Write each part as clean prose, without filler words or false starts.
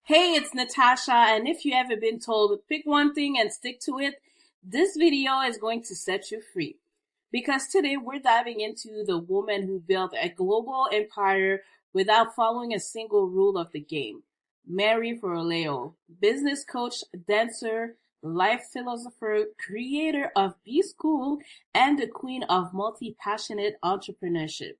Hey, it's Natasha, and if you ever been told pick one thing and stick to it, this video is going to set you free. Because today we're diving into the woman who built a global empire without following a single rule of the game. Mary Forleo, business coach, dancer, life philosopher, creator of B School, and the queen of multi-passionate entrepreneurship.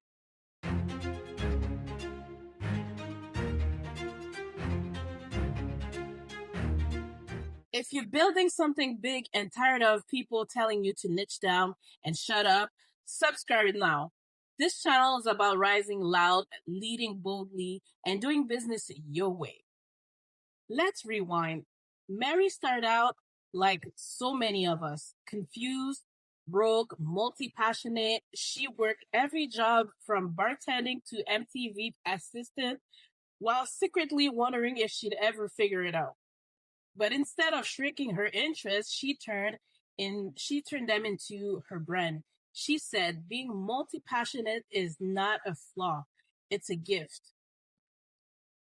If you're building something big and tired of people telling you to niche down and shut up, subscribe now. This channel is about rising loud, leading boldly, and doing business your way. Let's rewind. Mary started out like so many of us, confused, broke, multi-passionate. She worked every job from bartending to MTV assistant while secretly wondering if she'd ever figure it out. But instead of shrinking her interests, she turned them into her brand. She said being multi-passionate is not a flaw, it's a gift.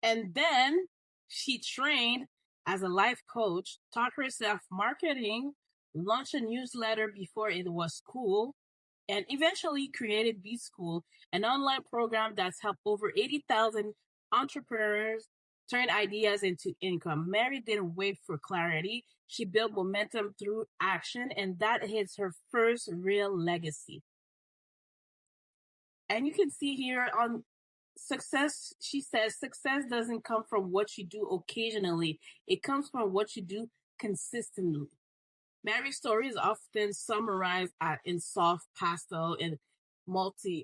And then she trained as a life coach, taught herself marketing, launched a newsletter before it was cool, and eventually created B School, an online program that's helped over 80,000 entrepreneurs turn ideas into income. Mary didn't wait for clarity. She built momentum through action, and that is her first real legacy. And you can see here on success, she says, success doesn't come from what you do occasionally, it comes from what you do consistently. Mary's story is often summarized in soft pastel and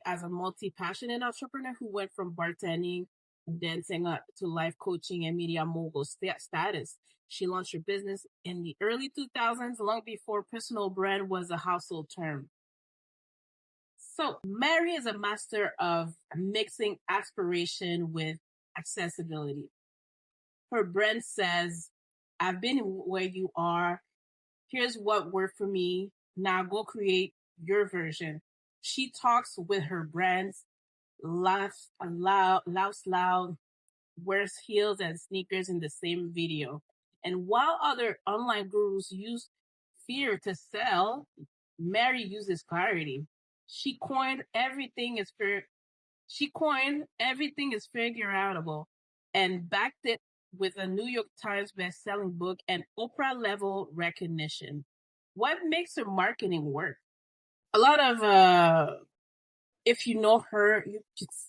as a multi-passionate entrepreneur who went from bartending and dancing up to life coaching and media mogul status. She launched her business in the early 2000s, long before personal brand was a household term. So Mary is a master of mixing aspiration with accessibility. Her brand says, I've been where you are. Here's what worked for me. Now go create your version. She talks with her brands, laughs loud, wears heels and sneakers in the same video. And while other online gurus use fear to sell, Mary uses clarity. She coined everything is fair. She coined everything is figureoutable and backed it with a New York Times best-selling book and Oprah-level recognition. What makes her marketing work? A lot of if you know her,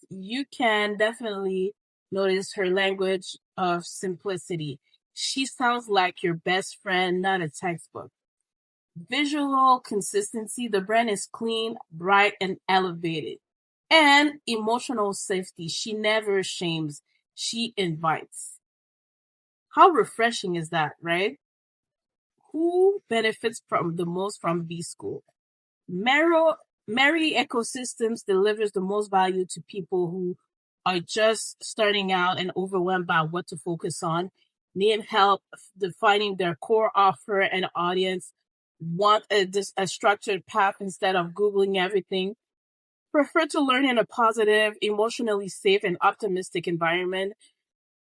you can definitely notice her language of simplicity. She sounds like your best friend, not a textbook. Visual consistency, the brand is clean, bright, and elevated. And emotional safety, she never shames, she invites. How refreshing is that, right? Who benefits from the most from B School? Mary Ecosystems delivers the most value to people who are just starting out and overwhelmed by what to focus on, need help defining their core offer and audience, want a structured path instead of Googling everything, prefer to learn in a positive, emotionally safe, and optimistic environment,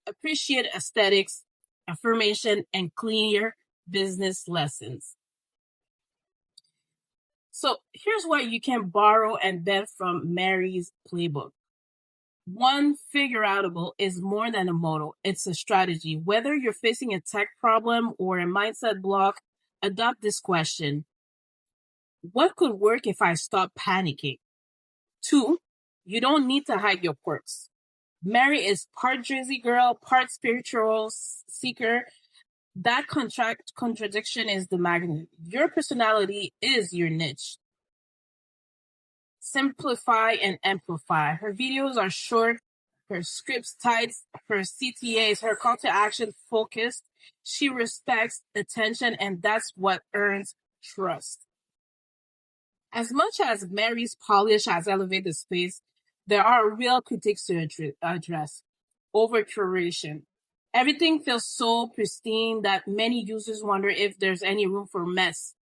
appreciate aesthetics, affirmation, and clear business lessons. So here's what you can borrow and bend from Mary's playbook. One, figureoutable is more than a motto, it's a strategy. Whether you're facing a tech problem or a mindset block, adopt this question. What could work if I stop panicking? Two, you don't need to hide your quirks. Mary is part Jersey girl, part spiritual seeker. That contradiction is the magnet. Your personality is your niche. Simplify and amplify. Her videos are short, her scripts tight, her CTAs, her call to action focused. She respects attention, and that's what earns trust. As much as Mary's polish has elevated the space, there are real critiques to address. Over curation. Everything feels so pristine that many users wonder if there's any room for mess.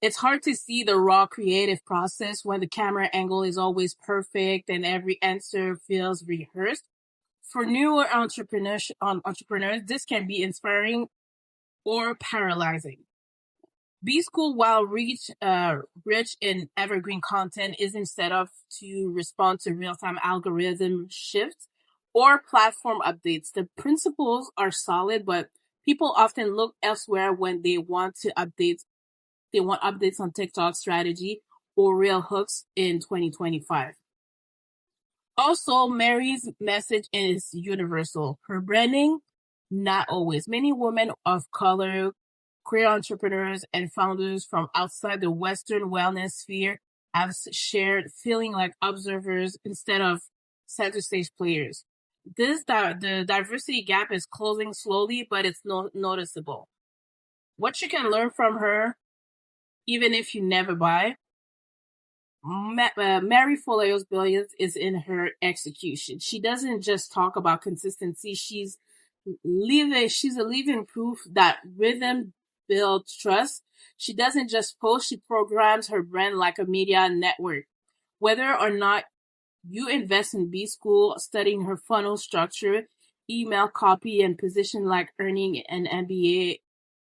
It's hard to see the raw creative process when the camera angle is always perfect and every answer feels rehearsed. For newer entrepreneurs, this can be inspiring or paralyzing. B-School, while rich in evergreen content, isn't set up to respond to real-time algorithm shifts or platform updates. The principles are solid, but people often look elsewhere when they want to update. They want updates on TikTok strategy or real hooks in 2025. Also, Mary's message is universal. Her branding, not always. Many women of color, queer entrepreneurs, and founders from outside the Western wellness sphere have shared feeling like observers instead of center stage players. The diversity gap is closing slowly, but it's noticeable. What you can learn from her, even if you never buy, Mary Forleo's brilliance is in her execution. She doesn't just talk about consistency. She's a living proof that rhythm builds trust. She doesn't just post, she programs her brand like a media network. Whether or not you invest in B-School, studying her funnel structure, email copy, and position like earning an MBA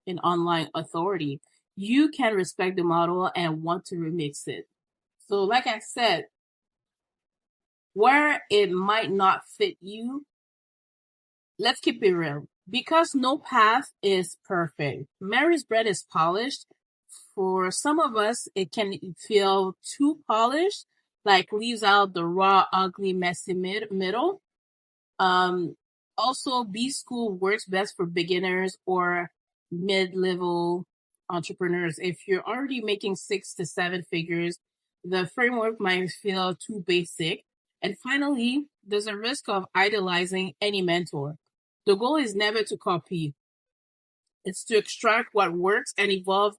in online authority, you can respect the model and want to remix it. So, like I said, where it might not fit you, let's keep it real. Because no path is perfect. Mary's bread is polished. For some of us, it can feel too polished, like leaves out the raw, ugly, messy middle. Um, Also, B-School works best for beginners or mid-level entrepreneurs. If you're already making 6 to 7 figures, the framework might feel too basic. And finally, there's a risk of idolizing any mentor. The goal is never to copy. It's to extract what works and evolve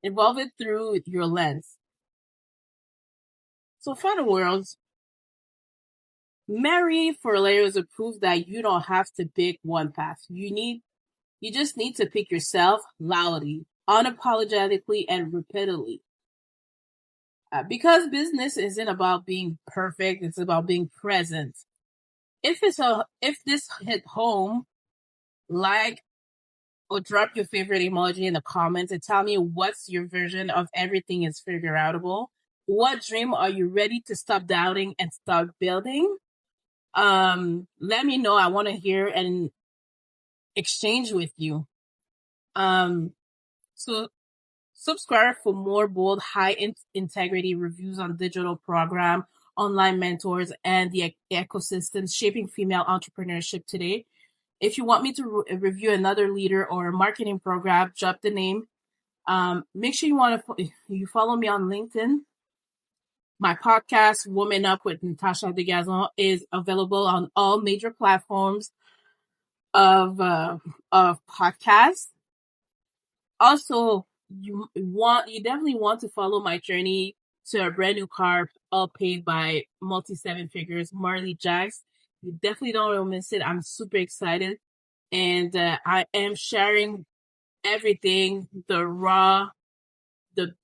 it through your lens. So final words, Mary Forleo is a proof that you don't have to pick one path. You just need to pick yourself loudly, unapologetically, and repeatedly. Because business isn't about being perfect, it's about being present. If this hit home, like or drop your favorite emoji in the comments and tell me what's your version of everything is figureoutable. What dream are you ready to stop doubting and start building? Let me know. I want to hear and exchange with you. So subscribe for more bold, high integrity reviews on digital program, online mentors, and the ecosystem shaping female entrepreneurship today. If you want me to review another leader or a marketing program, drop the name. Make sure you follow me on LinkedIn. My podcast, Woman Up with Natasha Degazon, is available on all major platforms of podcasts. Also, you definitely want to follow my journey to a brand new car, all paid by multi 7 figures, Marley Jacks. You definitely don't want to miss it. I'm super excited, and I am sharing everything, the raw, the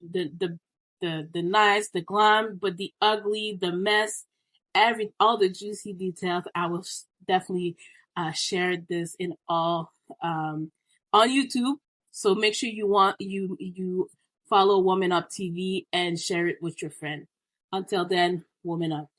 nice, the glam, but the ugly, the mess, all the juicy details. I will definitely share this in all on YouTube. So make sure you follow Woman Up TV and share it with your friend. Until then, Woman Up.